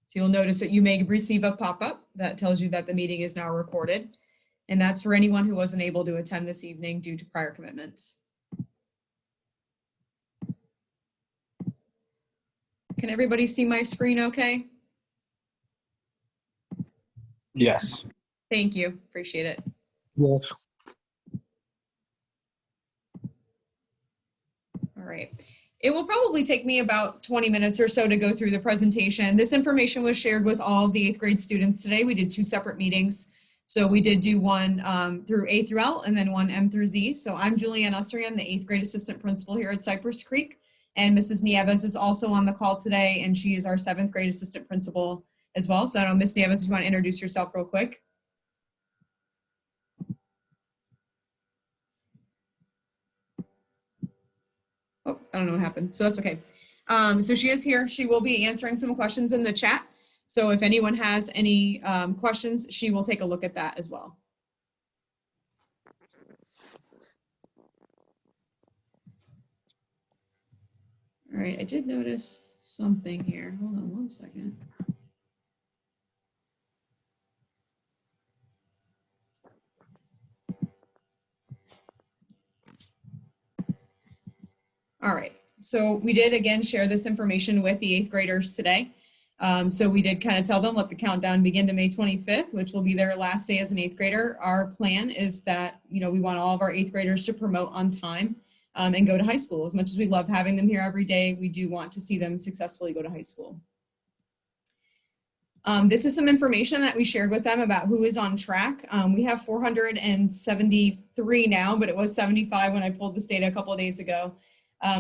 So you'll notice that you may receive a pop-up that tells you that the meeting is now recorded. And that's for anyone who wasn't able to attend this evening due to prior commitments. Can everybody see my screen okay? Yes. Thank you, appreciate it. Yes. All right. It will probably take me about 20 minutes or so to go through the presentation. This information was shared with all of the 8th grade students today. We did 2 separate meetings. So we did do one through A through L and then one M through Z. So I'm Julianne Ussery. I'm the 8th grade assistant principal here at Cypress Creek. And Mrs. Nieves is also on the call today, and she is our 7th grade assistant principal as well. So I don't know, Ms. Nieves, if you want to introduce yourself real quick. Oh, I don't know what happened. So that's okay. So she is here. She will be answering some questions in the chat. So if anyone has any questions, she will take a look at that as well. All right, I did notice something here. Hold on one second. All right, so we did again share this information with the 8th graders today. So we did kind of tell them, let the countdown begin to May 25th, which will be their last day as an 8th grader. Our plan is that, you know, we want all of our 8th graders to promote on time and go to high school. As much as we love having them here every day, we do want to see them successfully go to high school. This is some information that we shared with them about who is on track. We have 473 now, but it was 75 when I pulled this data a couple of days ago,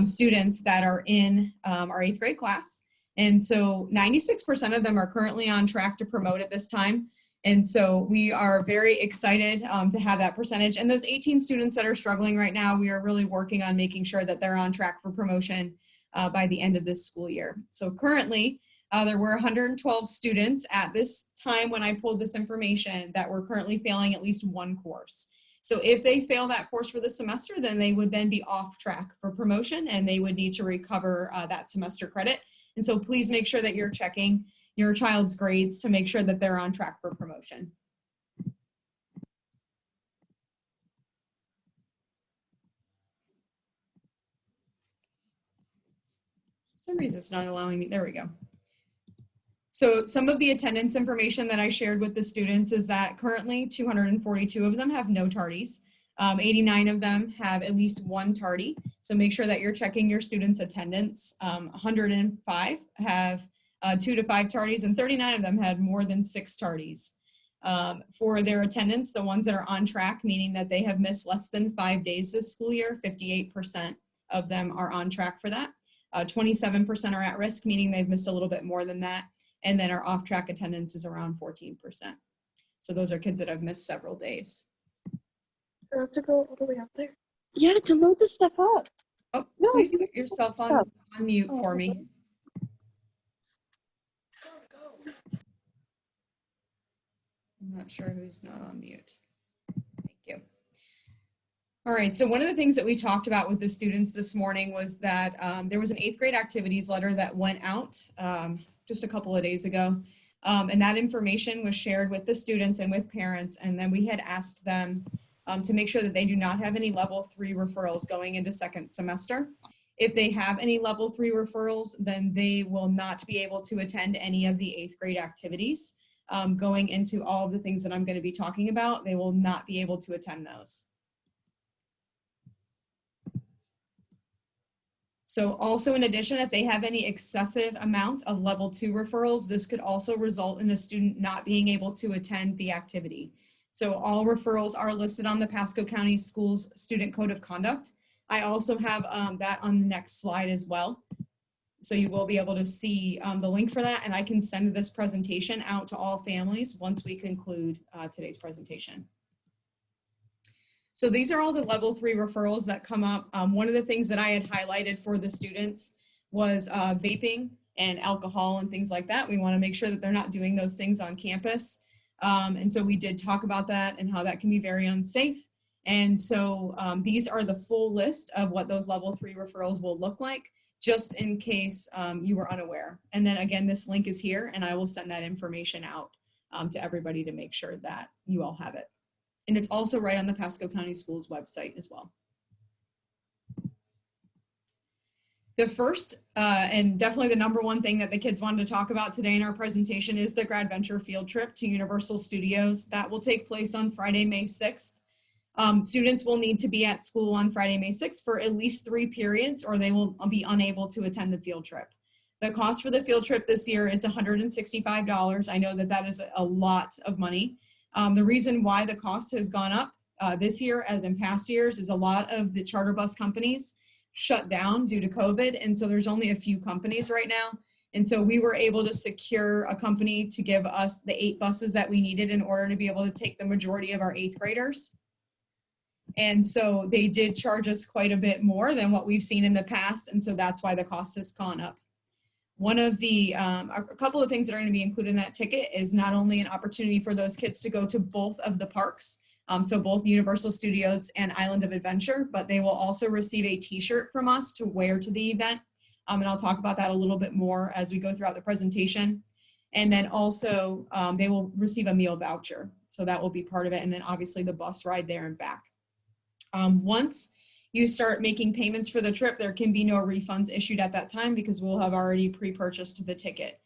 students that are in our 8th grade class. And so 96% of them are currently on track to promote at this time. And so we are very excited to have that percentage. And those 18 students that are struggling right now, we are really working on making sure that they're on track for promotion by the end of this school year. So currently, there were 112 students at this time when I pulled this information that were currently failing at least one course. So if they fail that course for the semester, then they would then be off track for promotion and they would need to recover that semester credit. And so please make sure that you're checking your child's grades to make sure that they're on track for promotion. For some reason it's not allowing me, there we go. So some of the attendance information that I shared with the students is that currently 242 of them have no tardies. 89 of them have at least one tardy. So make sure that you're checking your students' attendance. 105 have 2 to 5 tardies, and 39 of them had more than 6 tardies. For their attendance, the ones that are on track, meaning that they have missed less than 5 days this school year, 58% of them are on track for that. 27% are at risk, meaning they've missed a little bit more than that. And then our off-track attendance is around 14%. So those are kids that have missed several days. I have to go all the way up there. Yeah, to load this stuff up. Oh, no, please put yourself on mute for me. I'm not sure who's not on mute. Thank you. All right, so one of the things that we talked about with the students this morning was that there was an 8th grade activities letter that went out just a couple of days ago. And that information was shared with the students and with parents. And then we had asked them to make sure that they do not have any level 3 referrals going into second semester. If they have any level 3 referrals, then they will not be able to attend any of the 8th grade activities. Going into all of the things that I'm going to be talking about, they will not be able to attend those. So also in addition, if they have any excessive amount of level 2 referrals, this could also result in a student not being able to attend the activity. So all referrals are listed on the Pasco County Schools Student Code of Conduct. I also have that on the next slide as well. So you will be able to see the link for that, and I can send this presentation out to all families once we conclude today's presentation. So these are all the level 3 referrals that come up. One of the things that I had highlighted for the students was vaping and alcohol and things like that. We want to make sure that they're not doing those things on campus. And so we did talk about that and how that can be very unsafe. And so these are the full list of what those level 3 referrals will look like. just in case you were unaware. And then again, this link is here, and I will send that information out to everybody to make sure that you all have it. And it's also right on the Pasco County Schools website as well. The first and definitely the number one thing that the kids wanted to talk about today in our presentation is the Grad Venture field trip to Universal Studios. That will take place on Friday, May 6th. Students will need to be at school on Friday, May 6th for at least 3 periods, or they will be unable to attend the field trip. The cost for the field trip this year is $165. I know that that is a lot of money. The reason why the cost has gone up this year, as in past years, is a lot of the charter bus companies shut down due to COVID. And so there's only a few companies right now. And so we were able to secure a company to give us the 8 buses that we needed in order to be able to take the majority of our 8th graders. And so they did charge us quite a bit more than what we've seen in the past. And so that's why the cost has gone up. One of the, a couple of things that are going to be included in that ticket is not only an opportunity for those kids to go to both of the parks, so both Universal Studios and Island of Adventure, but they will also receive a t-shirt from us to wear to the event. And I'll talk about that a little bit more as we go throughout the presentation. And then also they will receive a meal voucher. So that will be part of it. And then obviously the bus ride there and back. Once you start making payments for the trip, there can be no refunds issued at that time because we'll have already pre-purchased the ticket.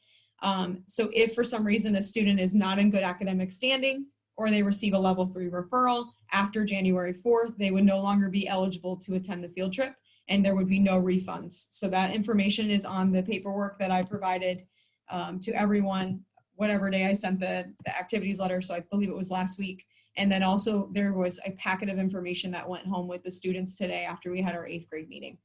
So if for some reason a student is not in good academic standing, or they receive a level 3 referral after January 4th, they would no longer be eligible to attend the field trip, and there would be no refunds. So that information is on the paperwork that I provided to everyone, whatever day I sent the activities letter. So I believe it was last week. And then also there was a packet of information that went home with the students today after we had our 8th grade meeting.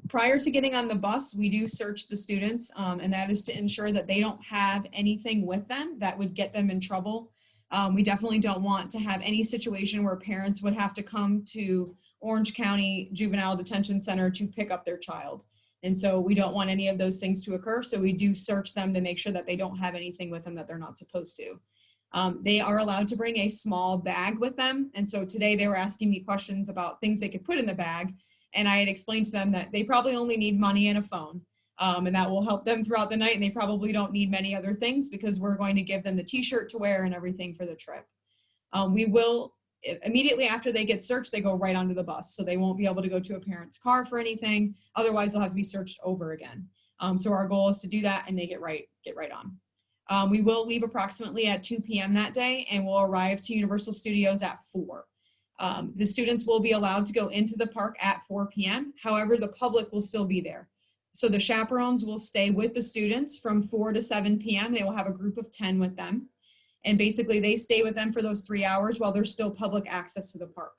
Prior to getting on the bus, we do search the students, and that is to ensure that they don't have anything with them that would get them in trouble. We definitely don't want to have any situation where parents would have to come to Orange County Juvenile Detention Center to pick up their child. And so we don't want any of those things to occur. So we do search them to make sure that they don't have anything with them that they're not supposed to. They are allowed to bring a small bag with them. And so today they were asking me questions about things they could put in the bag. And I had explained to them that they probably only need money and a phone. And that will help them throughout the night. And they probably don't need many other things because we're going to give them the t-shirt to wear and everything for the trip. We will, immediately after they get searched, they go right onto the bus. So they won't be able to go to a parent's car for anything. Otherwise, they'll have to be searched over again. So our goal is to do that and they get right on. We will leave approximately at 2 p.m. that day and we'll arrive to Universal Studios at 4. The students will be allowed to go into the park at 4 p.m. However, the public will still be there. So the chaperones will stay with the students from 4 to 7 p.m. They will have a group of 10 with them. And basically they stay with them for those 3 hours while there's still public access to the park.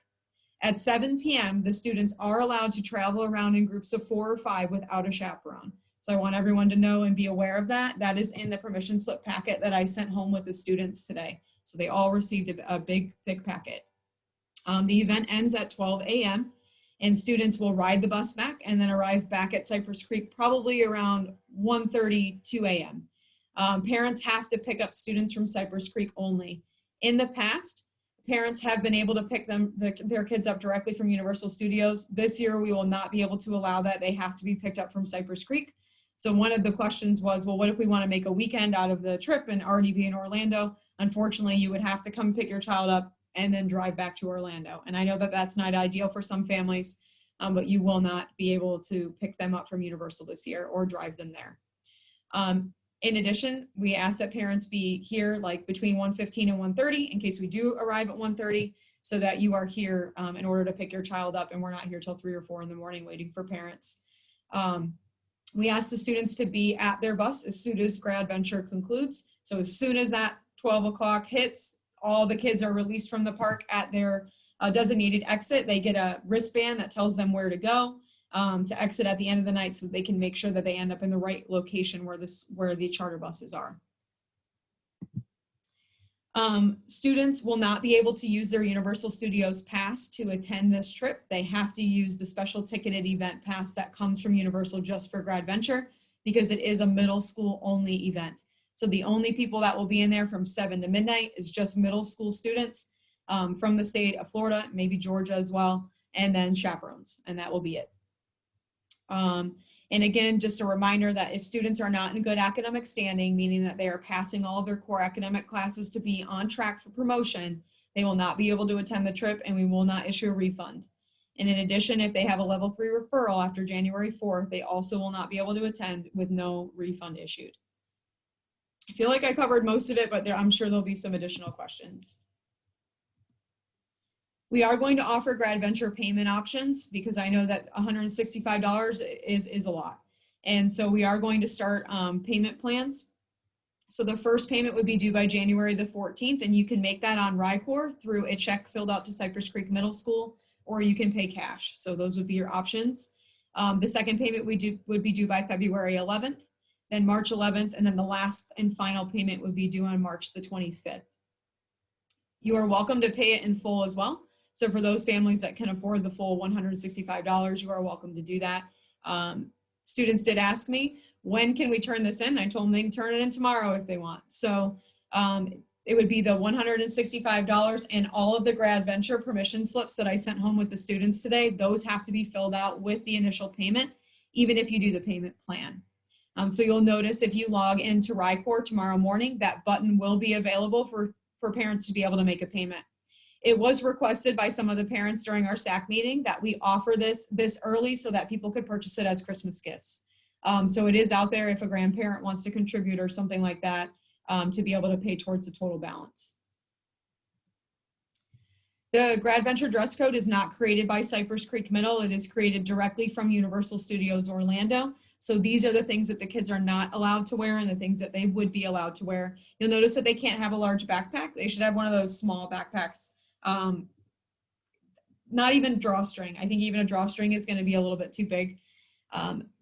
At 7 p.m., the students are allowed to travel around in groups of 4 or 5 without a chaperone. So I want everyone to know and be aware of that. That is in the permission slip packet that I sent home with the students today. So they all received a big, thick packet. The event ends at 12 a.m. and students will ride the bus back and then arrive back at Cypress Creek probably around 1:30, 2 a.m. Parents have to pick up students from Cypress Creek only. In the past, parents have been able to pick their kids up directly from Universal Studios. This year, we will not be able to allow that. They have to be picked up from Cypress Creek. So one of the questions was, well, what if we want to make a weekend out of the trip and already be in Orlando? Unfortunately, you would have to come pick your child up and then drive back to Orlando. And I know that that's not ideal for some families, but you will not be able to pick them up from Universal this year or drive them there. In addition, we ask that parents be here like between 1:15 and 1:30 in case we do arrive at 1:30 so that you are here in order to pick your child up and we're not here till 3 or 4 in the morning waiting for parents. We ask the students to be at their bus as soon as Grad Venture concludes. So as soon as that 12 o'clock hits, all the kids are released from the park at their designated exit. They get a wristband that tells them where to go to exit at the end of the night so that they can make sure that they end up in the right location where the charter buses are. Students will not be able to use their Universal Studios pass to attend this trip. They have to use the special ticketed event pass that comes from Universal just for Grad Venture because it is a middle school only event. So the only people that will be in there from 7 to midnight is just middle school students from the state of Florida, maybe Georgia as well, and then chaperones, and that will be it. And again, just a reminder that if students are not in good academic standing, meaning that they are passing all of their core academic classes to be on track for promotion, they will not be able to attend the trip and we will not issue a refund. And in addition, if they have a level 3 referral after January 4th, they also will not be able to attend with no refund issued. I feel like I covered most of it, but I'm sure there'll be some additional questions. We are going to offer Grad Venture payment options because I know that $165 is a lot. And so we are going to start payment plans. So the first payment would be due by January the 14th, and you can make that on RICOR through a check filled out to Cypress Creek Middle School, or you can pay cash. So those would be your options. The second payment would be due by February 11th, then March 11th, and then the last and final payment would be due on March the 25th. You are welcome to pay it in full as well. So for those families that can afford the full $165, you are welcome to do that. Students did ask me, when can we turn this in? I told them they can turn it in tomorrow if they want. So it would be the $165 and all of the Grad Venture permission slips that I sent home with the students today. Those have to be filled out with the initial payment, even if you do the payment plan. So you'll notice if you log into RICOR tomorrow morning, that button will be available for parents to be able to make a payment. It was requested by some of the parents during our SAC meeting that we offer this early so that people could purchase it as Christmas gifts. So it is out there if a grandparent wants to contribute or something like that to be able to pay towards the total balance. The Grad Venture dress code is not created by Cypress Creek Middle. It is created directly from Universal Studios Orlando. So these are the things that the kids are not allowed to wear and the things that they would be allowed to wear. You'll notice that they can't have a large backpack. They should have one of those small backpacks. Not even drawstring. I think even a drawstring is going to be a little bit too big.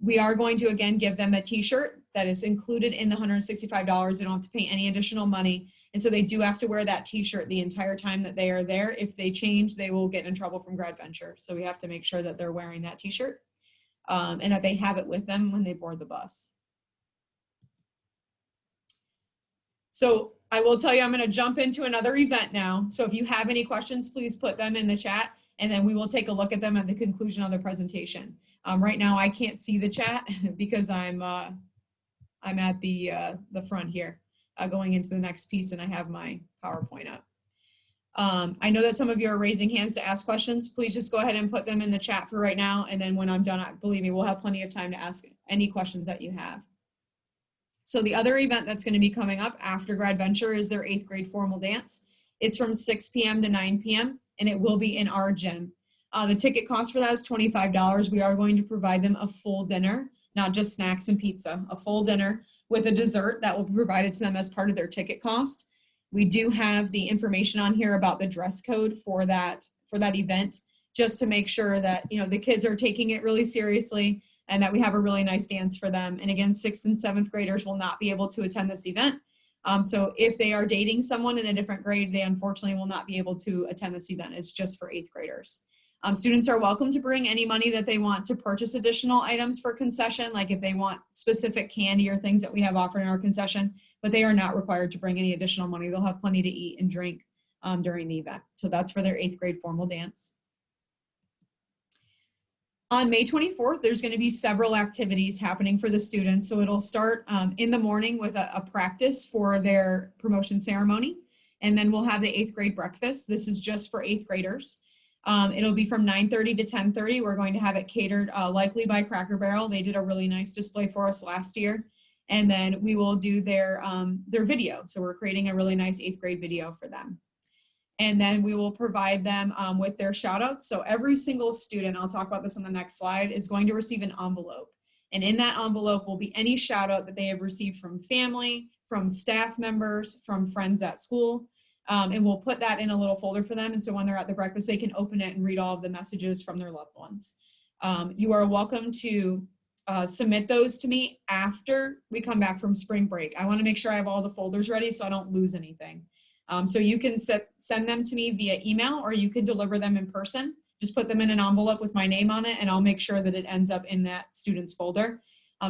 We are going to, again, give them a t-shirt that is included in the $165. They don't have to pay any additional money. And so they do have to wear that t-shirt the entire time that they are there. If they change, they will get in trouble from Grad Venture. So we have to make sure that they're wearing that t-shirt and that they have it with them when they board the bus. So I will tell you, I'm going to jump into another event now. So if you have any questions, please put them in the chat and then we will take a look at them at the conclusion of the presentation. Right now I can't see the chat because I'm at the front here going into the next piece and I have my PowerPoint up. I know that some of you are raising hands to ask questions. Please just go ahead and put them in the chat for right now. And then when I'm done, believe me, we'll have plenty of time to ask any questions that you have. So the other event that's going to be coming up after Grad Venture is their 8th grade formal dance. It's from 6 p.m. to 9 p.m. and it will be in our gym. The ticket cost for that is $25. We are going to provide them a full dinner, not just snacks and pizza, a full dinner with a dessert that will be provided to them as part of their ticket cost. We do have the information on here about the dress code for that event, just to make sure that, you know, the kids are taking it really seriously and that we have a really nice dance for them. And again, 6th and 7th graders will not be able to attend this event. So if they are dating someone in a different grade, they unfortunately will not be able to attend this event. It's just for 8th graders. Students are welcome to bring any money that they want to purchase additional items for concession, like if they want specific candy or things that we have offered in our concession, but they are not required to bring any additional money. They'll have plenty to eat and drink during the event. So that's for their 8th grade formal dance. On May 24th, there's going to be several activities happening for the students. So it'll start in the morning with a practice for their promotion ceremony. And then we'll have the 8th grade breakfast. This is just for 8th graders. It'll be from 9:30 to 10:30. We're going to have it catered likely by Cracker Barrel. They did a really nice display for us last year. And then we will do their video. So we're creating a really nice 8th grade video for them. And then we will provide them with their shout outs. So every single student, I'll talk about this on the next slide, is going to receive an envelope. And in that envelope will be any shout out that they have received from family, from staff members, from friends at school. And we'll put that in a little folder for them. And so when they're at the breakfast, they can open it and read all of the messages from their loved ones. You are welcome to submit those to me after we come back from spring break. I want to make sure I have all the folders ready so I don't lose anything. So you can send them to me via email or you can deliver them in person. Just put them in an envelope with my name on it and I'll make sure that it ends up in that student's folder.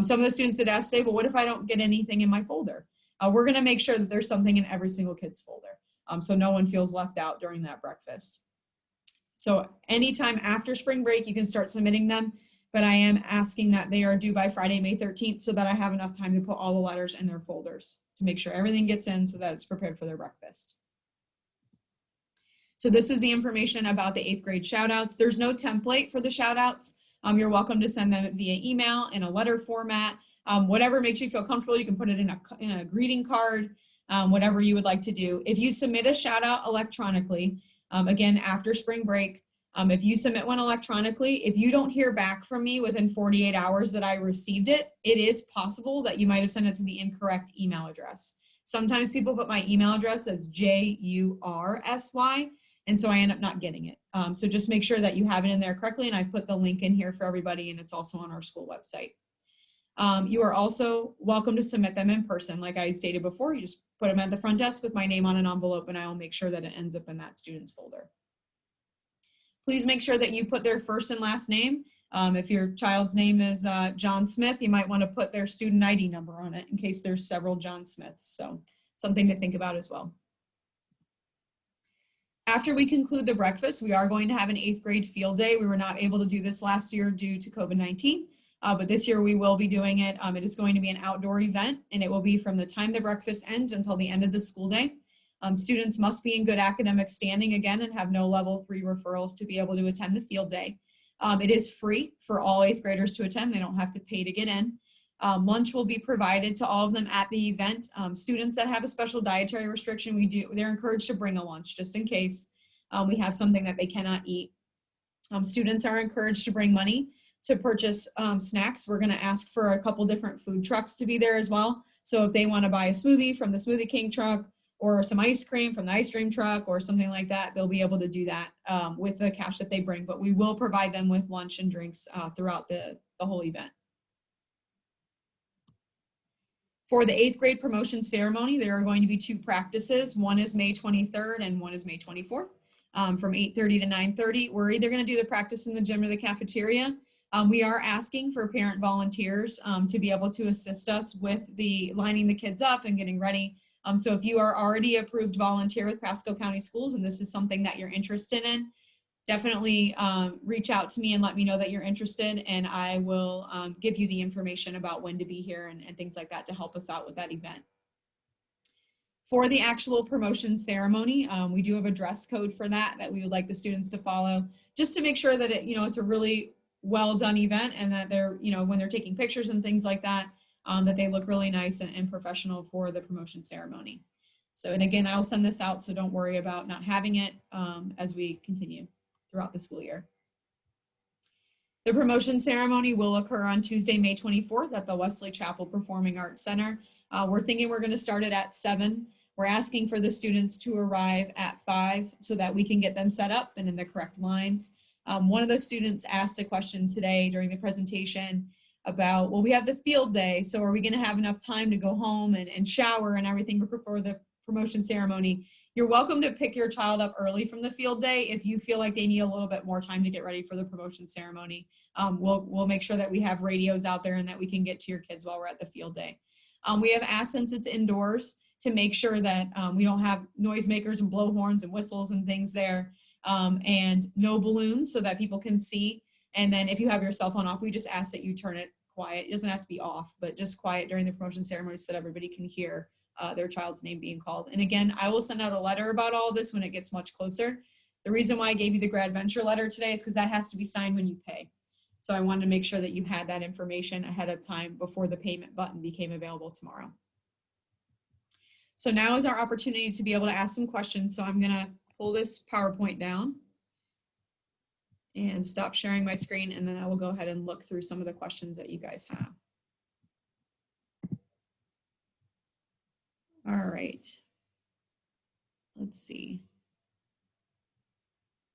Some of the students did ask today, well, what if I don't get anything in my folder? We're going to make sure that there's something in every single kid's folder. So no one feels left out during that breakfast. So anytime after spring break, you can start submitting them. but I am asking that they are due by Friday, May 13th, so that I have enough time to put all the letters in their folders to make sure everything gets in so that it's prepared for their breakfast. So this is the information about the 8th grade shout-outs. There's no template for the shout-outs. You're welcome to send them via email in a letter format. Whatever makes you feel comfortable, you can put it in a greeting card, whatever you would like to do. If you submit a shout-out electronically, again, after spring break, if you submit one electronically, if you don't hear back from me within 48 hours that I received it, it is possible that you might have sent it to the incorrect email address. Sometimes people put my email address as JURSY, and so I end up not getting it. So just make sure that you have it in there correctly, and I've put the link in here for everybody, and it's also on our school website. You are also welcome to submit them in person. Like I stated before, you just put them at the front desk with my name on an envelope, and I will make sure that it ends up in that student's folder. Please make sure that you put their first and last name. If your child's name is John Smith, you might want to put their student ID number on it in case there's several John Smiths. So something to think about as well. After we conclude the breakfast, we are going to have an 8th grade field day. We were not able to do this last year due to COVID-19, but this year we will be doing it. It is going to be an outdoor event, and it will be from the time the breakfast ends until the end of the school day. Students must be in good academic standing again and have no level 3 referrals to be able to attend the field day. It is free for all 8th graders to attend. They don't have to pay to get in. Lunch will be provided to all of them at the event. Students that have a special dietary restriction, they're encouraged to bring a lunch just in case we have something that they cannot eat. Students are encouraged to bring money to purchase snacks. We're gonna ask for a couple different food trucks to be there as well. So if they wanna buy a smoothie from the Smoothie King truck, or some ice cream from the ice cream truck or something like that, they'll be able to do that with the cash that they bring, but we will provide them with lunch and drinks throughout the whole event. For the 8th grade promotion ceremony, there are going to be 2 practices. One is May 23rd and one is May 24th from 8:30 to 9:30. We're either gonna do the practice in the gym or the cafeteria. We are asking for parent volunteers to be able to assist us with lining the kids up and getting ready. So if you are already approved volunteer with Pasco County Schools and this is something that you're interested in, definitely reach out to me and let me know that you're interested, and I will give you the information about when to be here and things like that to help us out with that event. For the actual promotion ceremony, we do have a dress code for that we would like the students to follow, just to make sure that it's a really well done event, and that they're, when they're taking pictures and things like that, that they look really nice and professional for the promotion ceremony. So, and again, I'll send this out, so don't worry about not having it as we continue throughout the school year. The promotion ceremony will occur on Tuesday, May 24th at the Wesley Chapel Performing Arts Center. We're thinking we're gonna start it at 7. We're asking for the students to arrive at 5 so that we can get them set up and in the correct lines. One of the students asked a question today during the presentation about, well, we have the field day, so are we gonna have enough time to go home and shower and everything before the promotion ceremony? You're welcome to pick your child up early from the field day if you feel like they need a little bit more time to get ready for the promotion ceremony. We'll make sure that we have radios out there and that we can get to your kids while we're at the field day. We have asked, since it's indoors, to make sure that we don't have noisemakers and blowhorns and whistles and things there, and no balloons so that people can see. And then if you have your cell phone off, we just ask that you turn it quiet. It doesn't have to be off, but just quiet during the promotion ceremony so that everybody can hear their child's name being called. And again, I will send out a letter about all of this when it gets much closer. The reason why I gave you the Grad Venture letter today is because that has to be signed when you pay. So I wanted to make sure that you had that information ahead of time before the payment button became available tomorrow. So now is our opportunity to be able to ask some questions. So I'm gonna pull this PowerPoint down and stop sharing my screen, and then I will go ahead and look through some of the questions that you guys have. All right, let's see.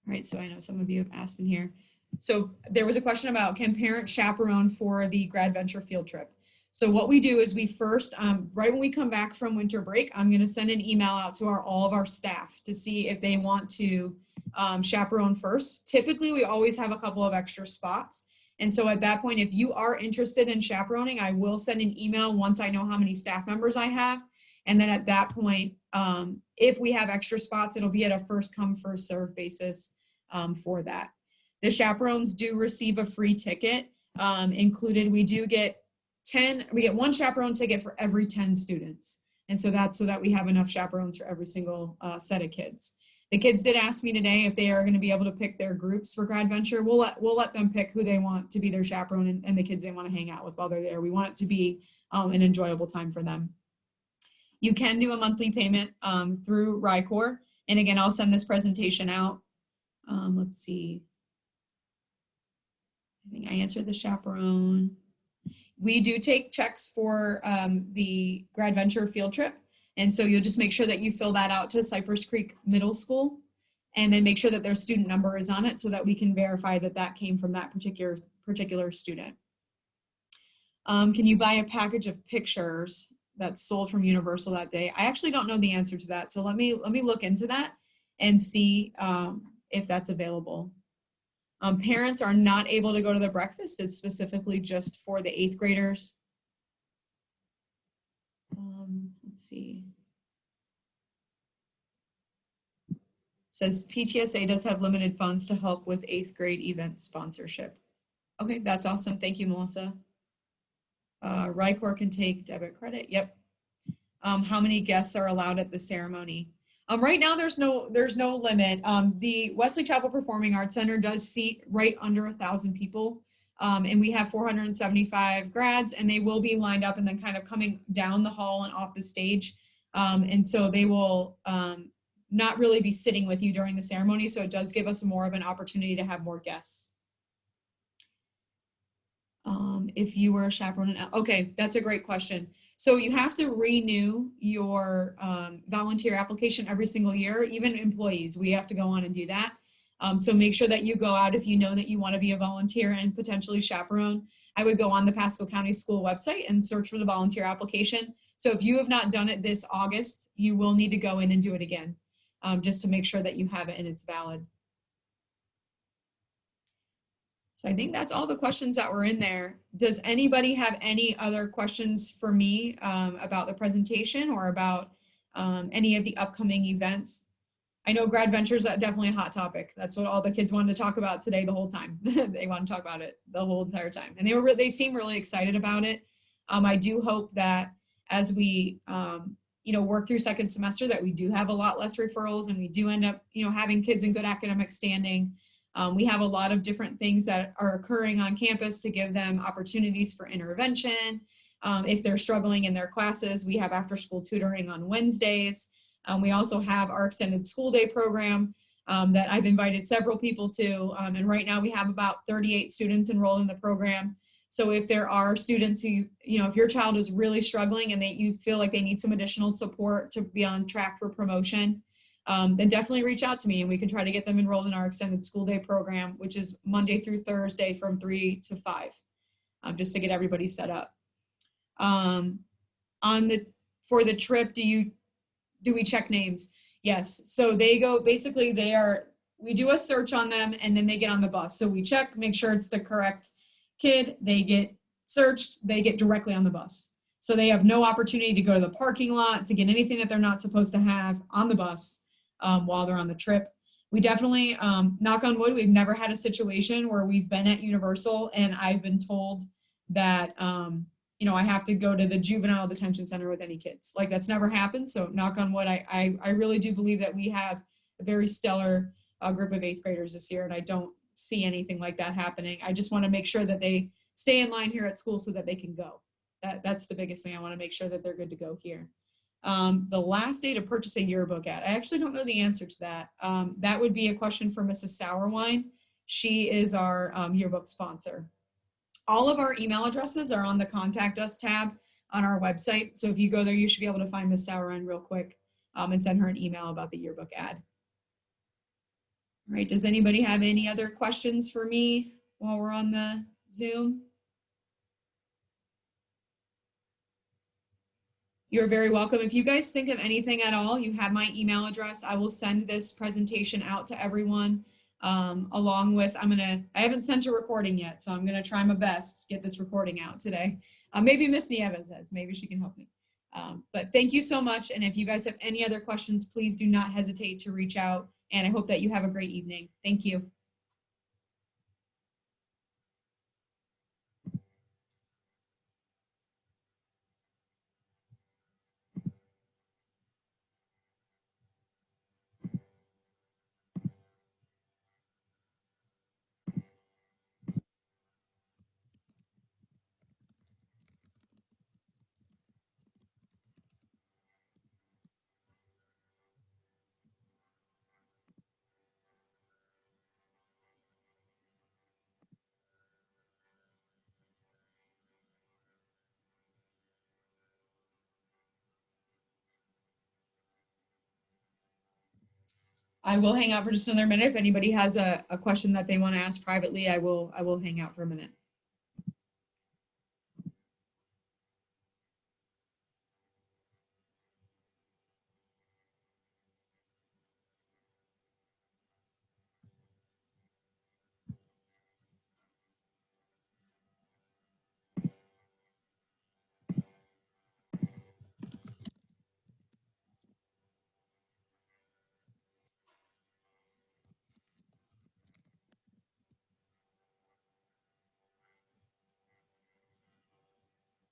All right, so I know some of you have asked in here. So there was a question about, can parents chaperone for the Grad Venture field trip? So what we do is we first, right when we come back from winter break, I'm gonna send an email out to all of our staff to see if they want to chaperone first. Typically, we always have a couple of extra spots. And so at that point, if you are interested in chaperoning, I will send an email once I know how many staff members I have. And then at that point, if we have extra spots, it'll be at a first come, first serve basis for that. The chaperones do receive a free ticket included. We get one chaperone ticket for every 10 students. And so that's so that we have enough chaperones for every single set of kids. The kids did ask me today if they are going to be able to pick their groups for Grad Venture. We'll let them pick who they want to be their chaperone and the kids they want to hang out with while they're there. We want it to be an enjoyable time for them. You can do a monthly payment through RICOR. And again, I'll send this presentation out. Let's see. I think I answered the chaperone. We do take checks for the Grad Venture field trip. And so you'll just make sure that you fill that out to Cypress Creek Middle School and then make sure that their student number is on it so that we can verify that that came from that particular student. Can you buy a package of pictures that's sold from Universal that day? I actually don't know the answer to that. So let me look into that and see if that's available. Parents are not able to go to the breakfast. It's specifically just for the 8th graders. Let's see. Says PTSA does have limited funds to help with 8th grade event sponsorship. Okay, that's awesome. Thank you, Melissa. RICOR can take debit credit. Yep. How many guests are allowed at the ceremony? Right now, there's no limit. The Wesley Chapel Performing Arts Center does seat right under 1,000 people. And we have 475 grads, and they will be lined up and then kind of coming down the hall and off the stage. And so they will not really be sitting with you during the ceremony. So it does give us more of an opportunity to have more guests. If you were a chaperone, okay, that's a great question. So you have to renew your volunteer application every single year, even employees, we have to go on and do that. So make sure that you go out if you know that you want to be a volunteer and potentially chaperone. I would go on the Pasco County School website and search for the volunteer application. So if you have not done it this August, you will need to go in and do it again, just to make sure that you have it and it's valid. So I think that's all the questions that were in there. Does anybody have any other questions for me about the presentation or about any of the upcoming events? I know Grad Venture is definitely a hot topic. That's what all the kids wanted to talk about today the whole time. They want to talk about it the whole entire time. And they seem really excited about it. I do hope that as we work through second semester that we do have a lot less referrals and we do end up having kids in good academic standing. We have a lot of different things that are occurring on campus to give them opportunities for intervention. If they're struggling in their classes, we have after school tutoring on Wednesdays. We also have our extended school day program that I've invited several people to. And right now we have about 38 students enrolled in the program. So if there are students who, if your child is really struggling and you feel like they need some additional support to be on track for promotion, then definitely reach out to me and we can try to get them enrolled in our extended school day program, which is Monday through Thursday from 3 to 5, just to get everybody set up. For the trip, do we check names? Yes. So they go, basically we do a search on them and then they get on the bus. So we check, make sure it's the correct kid. They get searched, they get directly on the bus. So they have no opportunity to go to the parking lot to get anything that they're not supposed to have on the bus while they're on the trip. We definitely, knock on wood, we've never had a situation where we've been at Universal and I've been told that, I have to go to the juvenile detention center with any kids. Like that's never happened. So knock on wood, I really do believe that we have a very stellar group of 8th graders this year. And I don't see anything like that happening. I just want to make sure that they stay in line here at school so that they can go. That's the biggest thing. I want to make sure that they're good to go here. The last day to purchase a yearbook at, I actually don't know the answer to that. That would be a question for Mrs. Sourwine. She is our yearbook sponsor. All of our email addresses are on the Contact Us tab on our website. So if you go there, you should be able to find Ms. Sourwine real quick and send her an email about the yearbook ad. All right, does anybody have any other questions for me while we're on the Zoom? You're very welcome. If you guys think of anything at all, you have my email address. I will send this presentation out to everyone along with, I haven't sent a recording yet, so I'm going to try my best to get this recording out today. Maybe Miss Nieves says, maybe she can help me. But thank you so much. And if you guys have any other questions, please do not hesitate to reach out. And I hope that you have a great evening. Thank you. I will hang out for just another minute. If anybody has a question that they want to ask privately, I will hang out for a minute.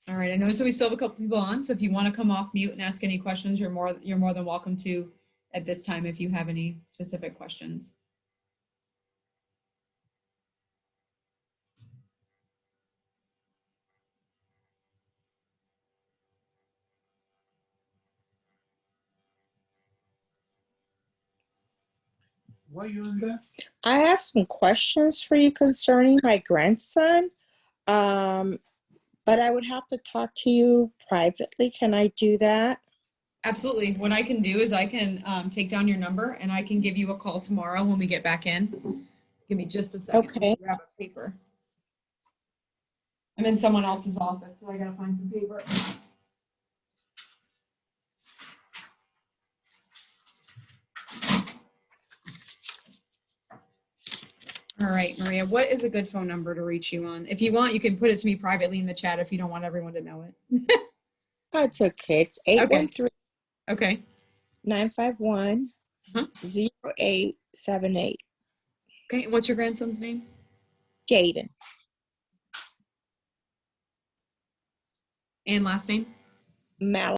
All right, I know, so we still have a couple people on, so if you want to come off mute and ask any questions, you're more than welcome to at this time if you have any specific questions. Why you in there? I have some questions for you concerning my grandson, but I would have to talk to you privately. Can I do that? Absolutely. What I can do is I can take down your number and I can give you a call tomorrow when we get back in. Give me just a second. Let me Okay. grab a paper. I'm in someone else's office, so I gotta find some paper. All right, Maria, what is a good phone number to reach you on? If you want, you can put it to me privately in the chat if you don't want everyone to know it. That's okay. It's Okay. Okay. 813-951-0878. Okay, and what's your grandson's name? Jaden. And last name? Mal.